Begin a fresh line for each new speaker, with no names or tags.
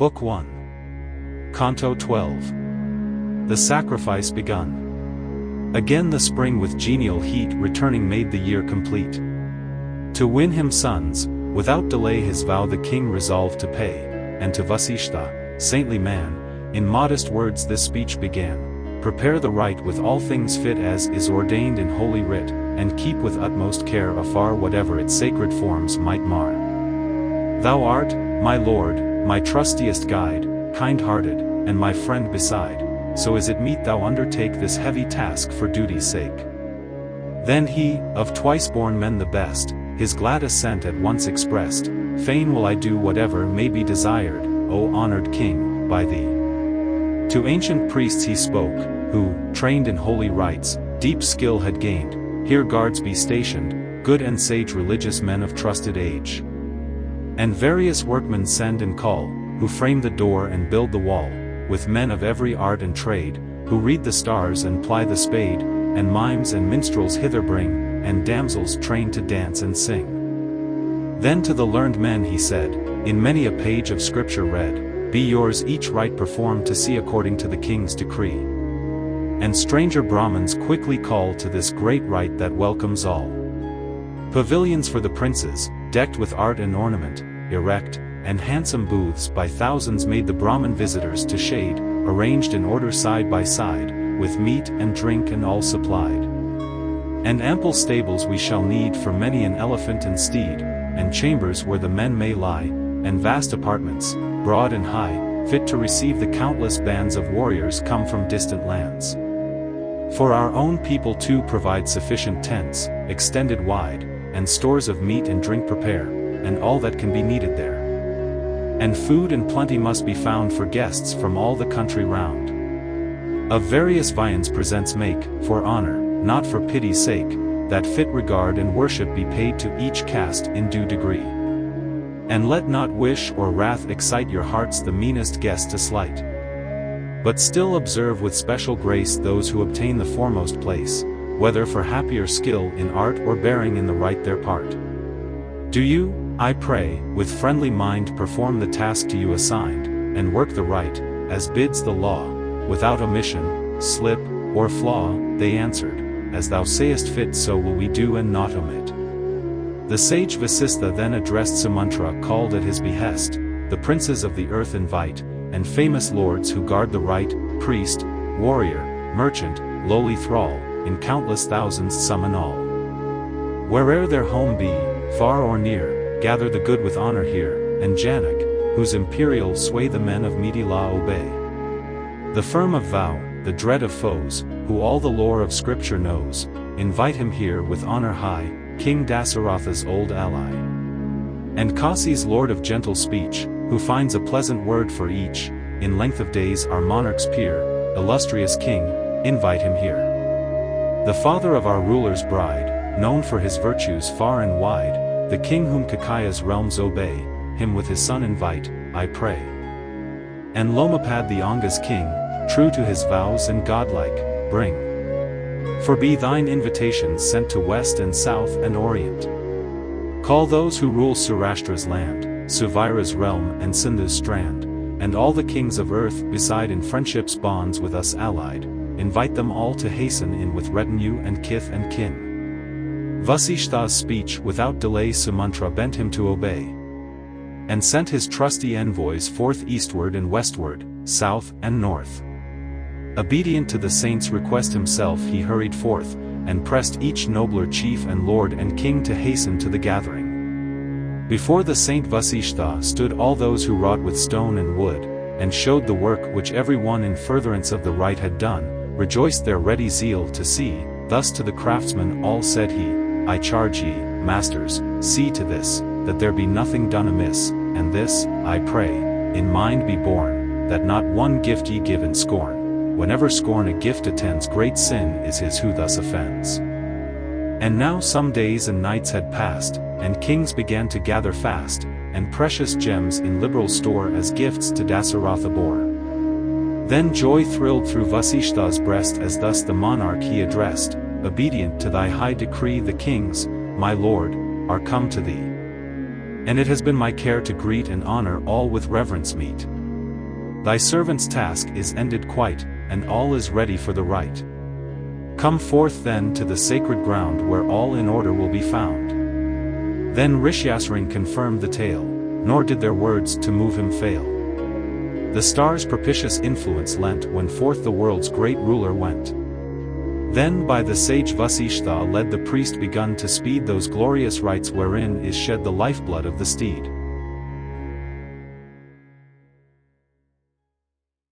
Book 1. Canto 12. The sacrifice begun. Again the spring with genial heat returning made the year complete. To win him sons, without delay his vow the king resolved to pay, and to Vasishta, saintly man, in modest words this speech began. Prepare the rite with all things fit as is ordained in holy writ, and keep with utmost care afar whatever its sacred forms might mar. Thou art, my lord, my trustiest guide, kind-hearted, and my friend beside, so is it meet thou undertake this heavy task for duty's sake. Then he, of twice-born men the best, his glad assent at once expressed, Fain will I do whatever may be desired, O honored king, by thee. To ancient priests he spoke, who, trained in holy rites, deep skill had gained, here guards be stationed, good and sage religious men of trusted age. And various workmen send and call, who frame the door and build the wall, with men of every art and trade, who read the stars and ply the spade, and mimes and minstrels hither bring, and damsels trained to dance and sing. Then to the learned men he said, in many a page of scripture read, be yours each rite performed to see according to the king's decree. And stranger Brahmins quickly call to this great rite that welcomes all. Pavilions for the princes, decked with art and ornament, erect, and handsome booths by thousands made the Brahmin visitors to shade, arranged in order side by side, with meat and drink and all supplied. And ample stables we shall need for many an elephant and steed, and chambers where the men may lie, and vast apartments, broad and high, fit to receive the countless bands of warriors come from distant lands. For our own people too provide sufficient tents, extended wide, and stores of meat and drink prepare, and all that can be needed there. And food and plenty must be found for guests from all the country round. Of various viands presents make, for honor, not for pity's sake, that fit regard and worship be paid to each caste in due degree. And let not wish or wrath excite your hearts the meanest guest to slight. But still observe with special grace those who obtain the foremost place, whether for happier skill in art or bearing in the right their part. Do you, I pray, with friendly mind perform the task to you assigned, and work the right, as bids the law, without omission, slip, or flaw, they answered, as thou sayest fit so will we do and not omit. The sage Vasistha then addressed Sumantra called at his behest, the princes of the earth invite, and famous lords who guard the right, priest, warrior, merchant, lowly thrall, in countless thousands summon all. Where'er their home be, far or near, gather the good with honor here, and Janak, whose imperial sway the men of Mithila obey. The firm of vow, the dread of foes, who all the lore of scripture knows, invite him here with honor high, King Dasaratha's old ally. And Kasi's lord of gentle speech, who finds a pleasant word for each, in length of days our monarch's peer, illustrious king, invite him here. The father of our ruler's bride, known for his virtues far and wide, the king whom Kakaya's realms obey, him with his son invite, I pray. And Lomapad the Anga's king, true to his vows and godlike, bring. For be thine invitations sent to west and south and orient. Call those who rule Surashtra's land, Suvira's realm and Sindhu's strand, and all the kings of earth beside in friendship's bonds with us allied, invite them all to hasten in with retinue and kith and kin. Vasishta's speech without delay Sumantra bent him to obey, and sent his trusty envoys forth eastward and westward, south and north. Obedient to the saint's request himself he hurried forth, and pressed each nobler chief and lord and king to hasten to the gathering. Before the saint Vasishta stood all those who wrought with stone and wood, and showed the work which every one in furtherance of the rite had done, rejoiced their ready zeal to see. Thus to the craftsmen all said he, I charge ye, masters, see to this, that there be nothing done amiss, and this, I pray, in mind be borne, that not one gift ye give in scorn. Whenever scorn a gift attends great sin is his who thus offends. And now some days and nights had passed, and kings began to gather fast, and precious gems in liberal store as gifts to Dasaratha bore. Then joy thrilled through Vasishta's breast as thus the monarch he addressed, obedient to thy high decree the kings, my lord, are come to thee. And it has been my care to greet and honor all with reverence meet. Thy servant's task is ended quite, and all is ready for the rite. Come forth then to the sacred ground where all in order will be found. Then Rishyasring confirmed the tale, nor did their words to move him fail. The stars' propitious influence lent when forth the world's great ruler went. Then by the sage Vasishtha led the priest begun to speed those glorious rites wherein is shed the lifeblood of the steed.